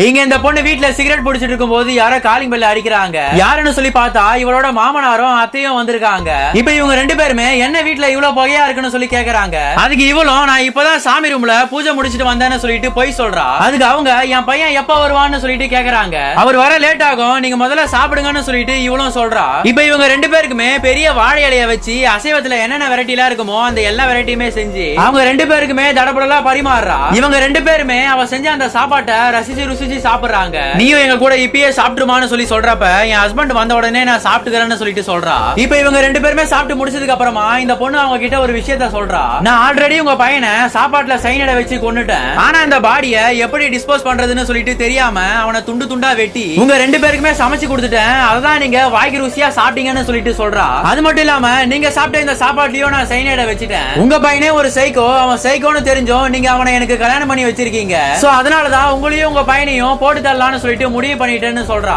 இங்க இந்த பொண்ணு வீட்டுல சிகரெட் பிடிச்சிட்டு இருக்கும் போது யாரோ காலிங் பெல் அடிக்கிறாங்க. யாருன்னு சொல்லி பார்த்தா இவளோட மாமனாரும் அத்தையும் வந்திருக்காங்க. இப்ப இவங்க ரெண்டு பேருமே என்ன வீட்டுல இவ்வளவு புகையா இருக்குன்னு சொல்லி கேக்குறாங்க. அதுக்கு இவளும் நான் இப்பதான் சாமி ரூம்ல பூஜை முடிச்சிட்டு வந்தேன்னு சொல்லிட்டு போய் சொல்றா. அதுக்கு அவங்க என் பையன் எப்ப வருவான்னு சொல்லிட்டு கேக்குறாங்க. அவர் வர லேட் ஆகும், நீங்க முதல்ல சாப்பிடுங்கன்னு சொல்லிட்டு இவளும் சொல்றா. இப்ப இவங்க ரெண்டு பேருக்குமே பெரிய வாழை இலைய வச்சு அசைவத்துல என்னென்ன வெரைட்டி எல்லாம் இருக்குமோ அந்த எல்லா வெரைட்டியுமே செஞ்சு அவங்க ரெண்டு பேருக்குமே தடபுடலா பரிமாறுறா. இவங்க ரெண்டு பேருமே அவ செஞ்ச அந்த சாப்பாட்டை ரசிச்சு ருசி சாப்பிடுறாங்க. நீயும் எங்க கூட இப்பயே சாப்பிட்டுமான்னு சொல்லி சொல்றப்ப என் ஹஸ்பண்ட் வந்த உடனே நான் சாப்பிட்டுக்கிறேன்னு சொல்லிட்டு சொல்றா. இப்ப இவங்க ரெண்டு பேருமே சாப்பிட்டு முடிச்சதுக்கு அப்புறமா இந்த பொண்ணு அவங்க கிட்ட ஒரு விஷயத்த சொல்றா. நான் ஆல்ரெடி உங்க பையனை சாப்பாட்டுல சைனடை வச்சு கொன்னுட்டேன். ஆனா இந்த பாடியை எப்படி டிஸ்போஸ் பண்றதுன்னு சொல்லிட்டு தெரியாம அவனை துண்டு துண்டா வெட்டி உங்க ரெண்டு பேருக்குமே சமைச்சு கொடுத்துட்டேன். அதான் நீங்க வாய்க்கு ருசியா சாப்பிட்டீங்கன்னு சொல்லிட்டு சொல்றா. அது மட்டும் இல்லாம நீங்க சாப்பிட்ட இந்த சாப்பாட்லயும் நான் சைனடை வச்சுட்டேன். உங்க பையனே ஒரு சைக்கோ, அவன் சைக்கோன்னு தெரிஞ்சும் நீங்க அவனை எனக்கு கல்யாணம் பண்ணி வச்சிருக்கீங்க. சோ அதனாலதான் உங்களையும் உங்க பையனையும் போட்டு தரலான்னு சொல்லிட்டு முடிவு பண்ணிட்டேன்னு சொல்றா.